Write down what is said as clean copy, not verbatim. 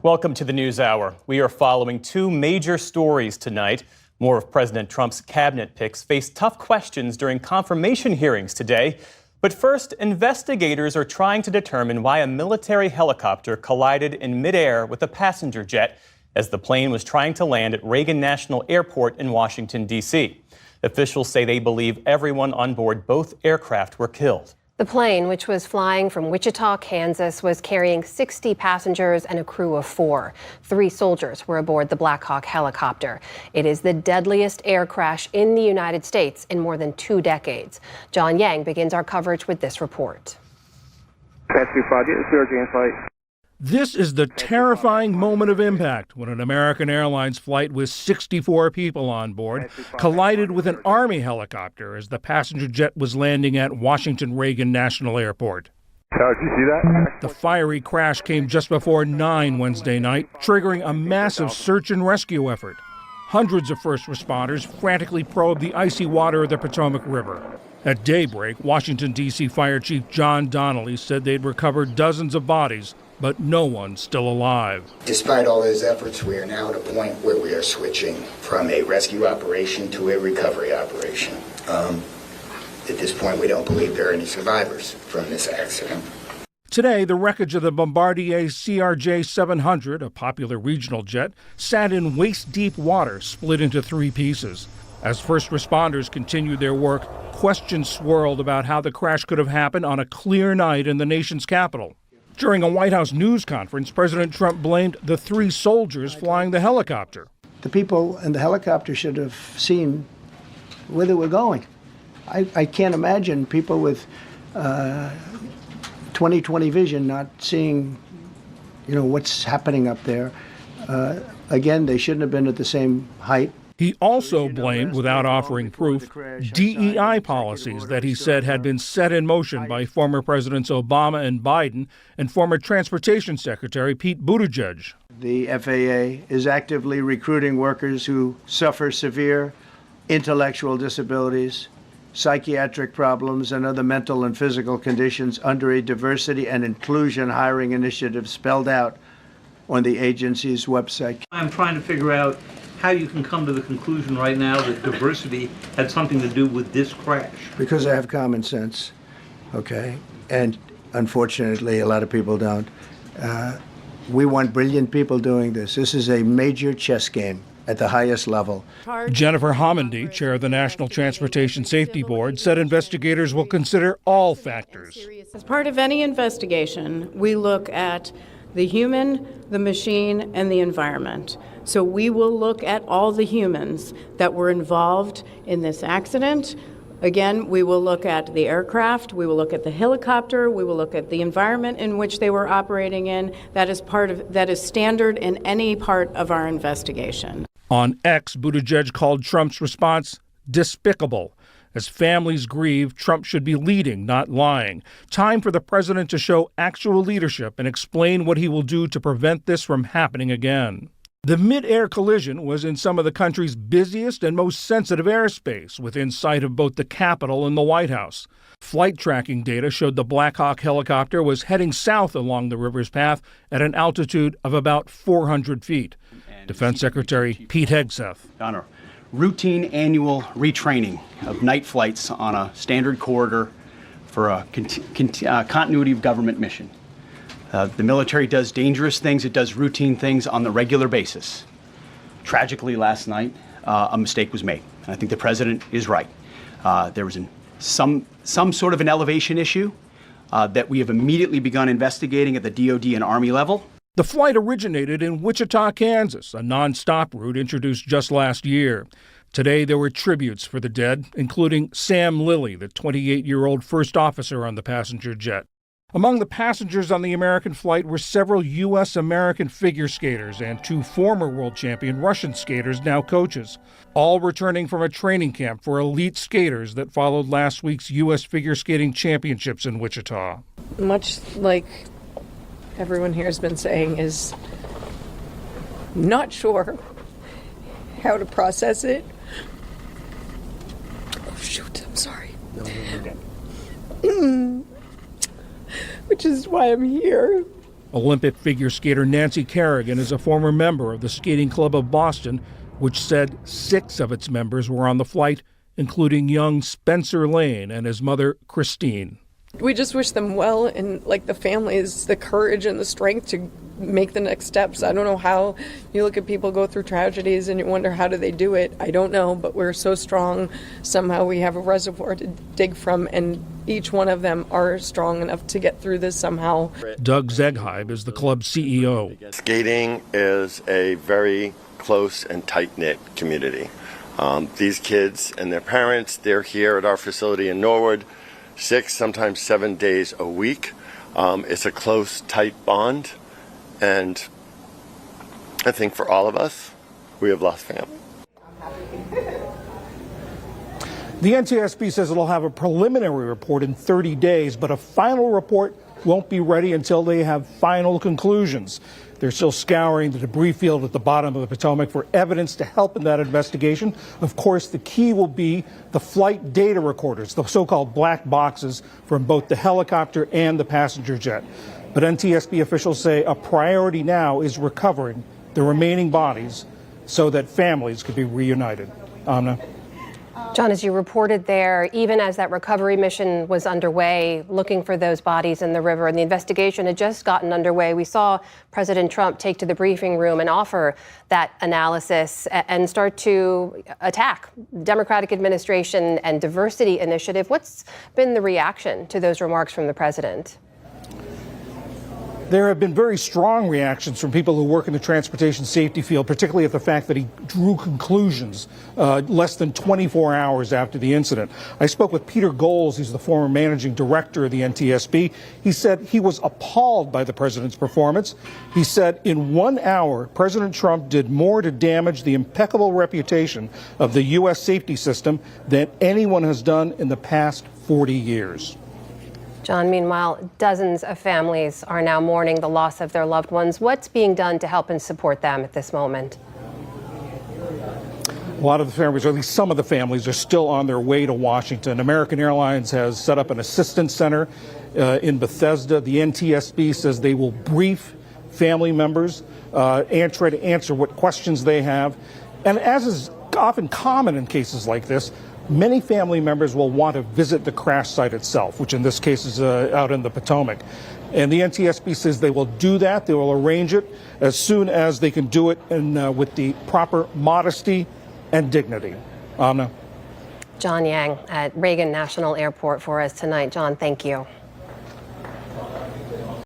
Welcome to the News Hour. We are following two major stories tonight. More of President Trump's cabinet picks face tough questions during confirmation hearings today. But first, investigators are trying to determine why a military helicopter collided in midair with a passenger jet as the plane was trying to land at Reagan National Airport in Washington, D.C. Officials say they believe everyone on board both aircraft were killed. The plane, which was flying from Wichita, Kansas, was carrying 60 passengers and a crew of 4. 3 soldiers were aboard the Black Hawk helicopter. It is the deadliest air crash in the United States in more than 2 decades. John Yang begins our coverage with this report. This is the terrifying moment of impact when an American Airlines flight with 64 people on board collided with an Army helicopter as the passenger jet was landing at Washington Reagan National Airport. Did you see that? The fiery crash came just before 9 Wednesday night, triggering a massive search and rescue effort. Hundreds of first responders frantically probed the icy water of the Potomac River. At daybreak, Washington, D.C. Fire Chief John Donnelly said they'd recovered dozens of bodies, but no one's still alive. Despite all those efforts, we are now at a point where we are switching from a rescue operation to a recovery operation. At this point, we don't believe there are any survivors from this accident. Today, the wreckage of the Bombardier CRJ-700, a popular regional jet, sat in waist-deep water, split into 3 pieces. As first responders continued their work, questions swirled about how the crash could have happened on a clear night in the nation's capital. During a White House news conference, President Trump blamed the 3 soldiers flying the helicopter. The people in the helicopter should have seen where they were going. I can't imagine people with 20/20 vision not seeing, what's happening up there. Again, they shouldn't have been at the same height. He also blamed, without offering proof, DEI policies that he said had been set in motion by former Presidents Obama and Biden and former Transportation Secretary Pete Buttigieg. The FAA is actively recruiting workers who suffer severe intellectual disabilities, psychiatric problems, and other mental and physical conditions under a diversity and inclusion hiring initiative spelled out on the agency's website. I'm trying to figure out how you can come to the conclusion right now that diversity had something to do with this crash. Because I have common sense, okay? And unfortunately, a lot of people don't. We want brilliant people doing this. This is a major chess game at the highest level. Jennifer Homendy, chair of the National Transportation Safety Board, said investigators will consider all factors. As part of any investigation, we look at the human, the machine, and the environment. So we will look at all the humans that were involved in this accident. Again, we will look at the aircraft, we will look at the helicopter, we will look at the environment in which they were operating in. That is standard in any part of our investigation. On X, Buttigieg called Trump's response despicable. As families grieve, Trump should be leading, not lying. Time for the president to show actual leadership and explain what he will do to prevent this from happening again. The mid-air collision was in some of the country's busiest and most sensitive airspace, within sight of both the Capitol and the White House. Flight tracking data showed the Black Hawk helicopter was heading south along the river's path at an altitude of about 400 feet. Defense Secretary Pete Hegseth. Honor. Routine annual retraining of night flights on a standard corridor for a continuity of government mission. The military does dangerous things. It does routine things on the regular basis. Tragically, last night, a mistake was made. And I think the president is right. There was some sort of an elevation issue that we have immediately begun investigating at the DoD and Army level. The flight originated in Wichita, Kansas, a nonstop route introduced just last year. Today, there were tributes for the dead, including Sam Lilly, the 28-year-old first officer on the passenger jet. Among the passengers on the American flight were several U.S. American figure skaters and 2 former world champion Russian skaters, now coaches, all returning from a training camp for elite skaters that followed last week's U.S. Figure Skating Championships in Wichita. Much like everyone here has been saying, is not sure how to process it. Oh, shoot, I'm sorry. No. Which is why I'm here. Olympic figure skater Nancy Kerrigan is a former member of the Skating Club of Boston, which said 6 of its members were on the flight, including young Spencer Lane and his mother, Christine. We just wish them well, and like the families, the courage and the strength to make the next steps. I don't know how. You look at people go through tragedies and you wonder, how do they do it? I don't know, but we're so strong. Somehow we have a reservoir to dig from, and each one of them are strong enough to get through this somehow. Doug Zegheib is the club's CEO. Skating is a very close and tight-knit community. These kids and their parents, they're here at our facility in Norwood 6, sometimes 7 days a week. It's a close, tight bond, and I think for all of us, we have lost family. The NTSB says it'll have a preliminary report in 30 days, but a final report won't be ready until they have final conclusions. They're still scouring the debris field at the bottom of the Potomac for evidence to help in that investigation. Of course, the key will be the flight data recorders, the so-called black boxes from both the helicopter and the passenger jet. But NTSB officials say a priority now is recovering the remaining bodies so that families could be reunited. Amna. John, as you reported there, even as that recovery mission was underway, looking for those bodies in the river, and the investigation had just gotten underway, we saw President Trump take to the briefing room and offer that analysis and start to attack Democratic administration and diversity initiative. What's been the reaction to those remarks from the president? There have been very strong reactions from people who work in the transportation safety field, particularly at the fact that he drew conclusions less than 24 hours after the incident. I spoke with Peter Goals. He's the former managing director of the NTSB. He said he was appalled by the president's performance. He said in 1 hour, President Trump did more to damage the impeccable reputation of the U.S. safety system than anyone has done in the past 40 years. John, meanwhile, dozens of families are now mourning the loss of their loved ones. What's being done to help and support them at this moment? A lot of the families, or at least some of the families, are still on their way to Washington. American Airlines has set up an assistance center in Bethesda. The NTSB says they will brief family members and try to answer what questions they have. And as is often common in cases like this, many family members will want to visit the crash site itself, which in this case is out in the Potomac. And the NTSB says they will do that. They will arrange it as soon as they can do it with the proper modesty and dignity. Amna. John Yang at Reagan National Airport for us tonight. John, thank you.